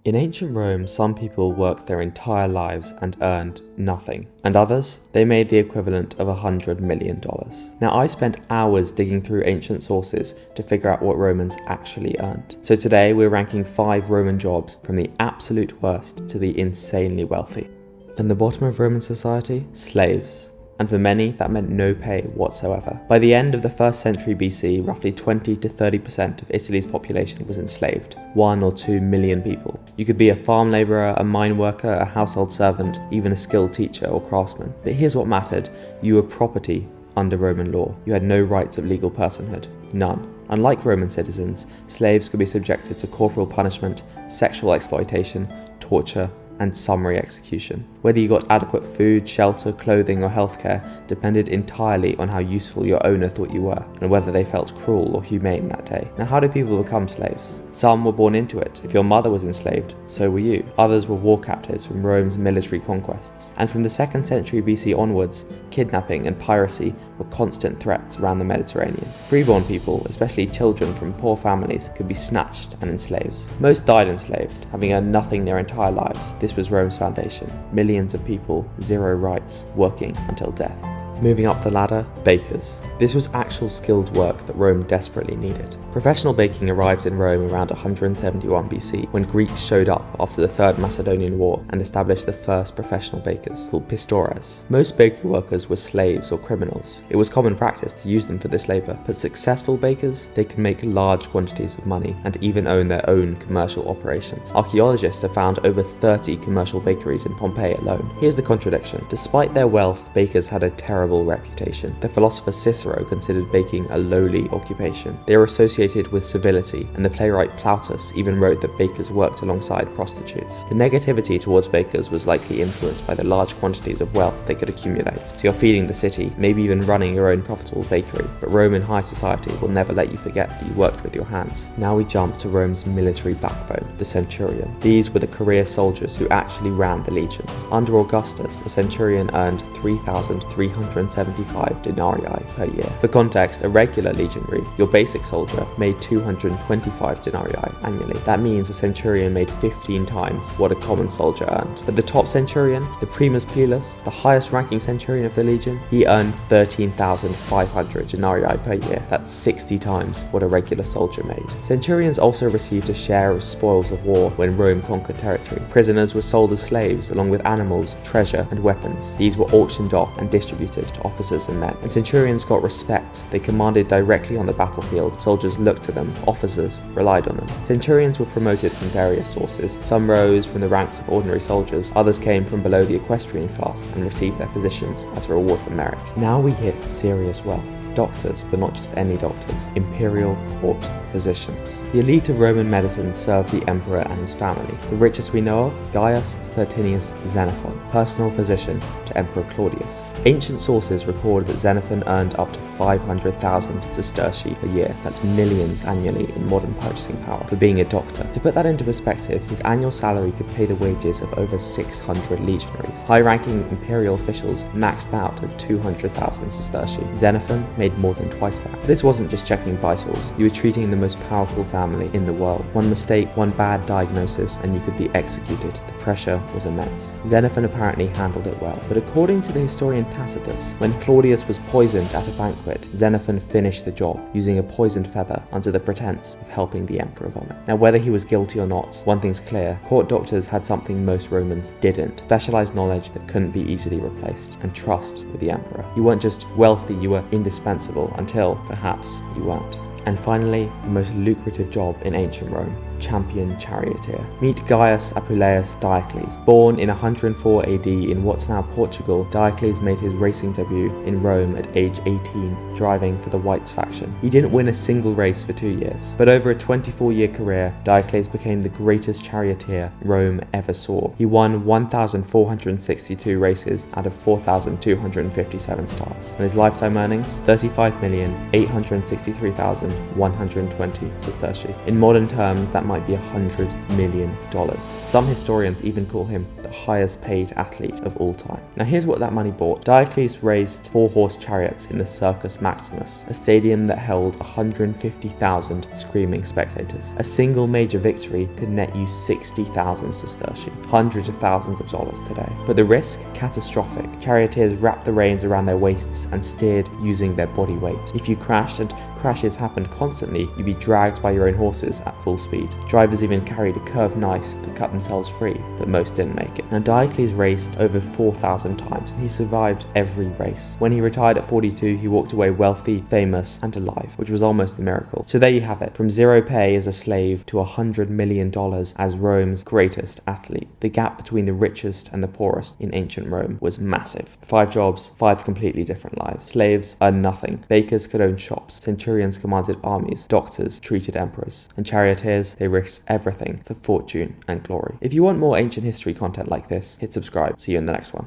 In ancient Rome, some people worked their entire lives and earned nothing, and others, they made the equivalent of $100 million. Now, I spent hours digging through ancient sources to figure out what Romans actually earned. So today, we're ranking 5 Roman jobs from the absolute worst to the insanely wealthy. And the bottom of Roman society? Slaves. And for many, that meant no pay whatsoever. By the end of the 1st century BC, roughly 20 to 30% of Italy's population was enslaved, 1 or 2 million people. You could be a farm labourer, a mine worker, a household servant, even a skilled teacher or craftsman. But here's what mattered: you were property under Roman law. You had no rights of legal personhood. None. Unlike Roman citizens, slaves could be subjected to corporal punishment, sexual exploitation, torture, and summary execution. Whether you got adequate food, shelter, clothing, or healthcare depended entirely on how useful your owner thought you were, and whether they felt cruel or humane that day. Now, how do people become slaves? Some were born into it. If your mother was enslaved, so were you. Others were war captives from Rome's military conquests. And from the 2nd century BC onwards, kidnapping and piracy were constant threats around the Mediterranean. Freeborn people, especially children from poor families, could be snatched and enslaved. Most died enslaved, having earned nothing their entire lives. This was Rome's foundation. Millions of people, 0 rights, working until death. Moving up the ladder, bakers. This was actual skilled work that Rome desperately needed. Professional baking arrived in Rome around 171 BC, when Greeks showed up after the Third Macedonian War and established the first professional bakers, called pistores. Most bakery workers were slaves or criminals. It was common practice to use them for this labour, but successful bakers, they could make large quantities of money and even own their own commercial operations. Archaeologists have found over 30 commercial bakeries in Pompeii alone. Here's the contradiction. Despite their wealth, bakers had a terrible reputation. The philosopher Cicero considered baking a lowly occupation. They were associated with civility, and the playwright Plautus even wrote that bakers worked alongside prostitutes. The negativity towards bakers was likely influenced by the large quantities of wealth they could accumulate. So you're feeding the city, maybe even running your own profitable bakery, but Roman high society will never let you forget that you worked with your hands. Now we jump to Rome's military backbone, the Centurion. These were the career soldiers who actually ran the legions. Under Augustus, a centurion earned 3,375 denarii per year. For context, a regular legionary, your basic soldier, made 225 denarii annually. That means a centurion made 15 times what a common soldier earned. But the top centurion, the primus pilus, the highest ranking centurion of the legion, he earned 13,500 denarii per year. That's 60 times what a regular soldier made. Centurions also received a share of spoils of war when Rome conquered territory. Prisoners were sold as slaves along with animals, treasure, and weapons. These were auctioned off and distributed to officers and men. And centurions got respect. They commanded directly on the battlefield. Soldiers looked to them. Officers relied on them. Centurions were promoted from various sources. Some rose from the ranks of ordinary soldiers. Others came from below the equestrian class and received their positions as a reward for merit. Now we hit serious wealth. Doctors, but not just any doctors. Imperial court physicians. The elite of Roman medicine served the emperor and his family. The richest we know of, Gaius Stertinius Xenophon, personal physician to Emperor Claudius. Ancient sources record that Xenophon earned up to 500,000 sestertii a year. That's millions annually in modern purchasing power for being a doctor. To put that into perspective, his annual salary could pay the wages of over 600 legionaries. High-ranking imperial officials maxed out at 200,000 sestertii. Xenophon made more than twice that. But this wasn't just checking vitals. You were treating the most powerful family in the world. One mistake, one bad diagnosis, and you could be executed. The pressure was immense. Xenophon apparently handled it well. But according to the historian Tacitus, when Claudius was poisoned at a banquet, Xenophon finished the job using a poisoned feather under the pretense of helping the emperor vomit. Now, whether he was guilty or not, one thing's clear: court doctors had something most Romans didn't: specialized knowledge that couldn't be easily replaced, and trust with the emperor. You weren't just wealthy, you were indispensable until, perhaps, you weren't. And finally, the most lucrative job in ancient Rome: champion charioteer. Meet Gaius Appuleius Diocles. Born in 104 AD in what's now Portugal, Diocles made his racing debut in Rome at age 18, driving for the Whites faction. He didn't win a single race for 2 years, but over a 24-year career, Diocles became the greatest charioteer Rome ever saw. He won 1,462 races out of 4,257 starts, and his lifetime earnings, 35,863,120 sestertii. In modern terms, that that might be $100 million. Some historians even call him the highest paid athlete of all time. Now here's what that money bought. Diocles raced 4-horse chariots in the Circus Maximus, a stadium that held 150,000 screaming spectators. A single major victory could net you 60,000 sestertii, hundreds of thousands of dollars today. But the risk? Catastrophic. Charioteers wrapped the reins around their waists and steered using their body weight. If you crashed, and crashes happened constantly, you'd be dragged by your own horses at full speed. Drivers even carried a curved knife to cut themselves free, but most didn't make it. Now Diocles raced over 4,000 times and he survived every race. When he retired at 42, he walked away wealthy, famous, and alive, which was almost a miracle. So there you have it. From zero pay as a slave to $100 million as Rome's greatest athlete. The gap between the richest and the poorest in ancient Rome was massive. 5 jobs, 5 completely different lives. Slaves earned nothing. Bakers could own shops. Centurions commanded armies. Doctors treated emperors. And charioteers, they risked everything for fortune and glory. If you want more ancient history content like this, hit subscribe. See you in the next one.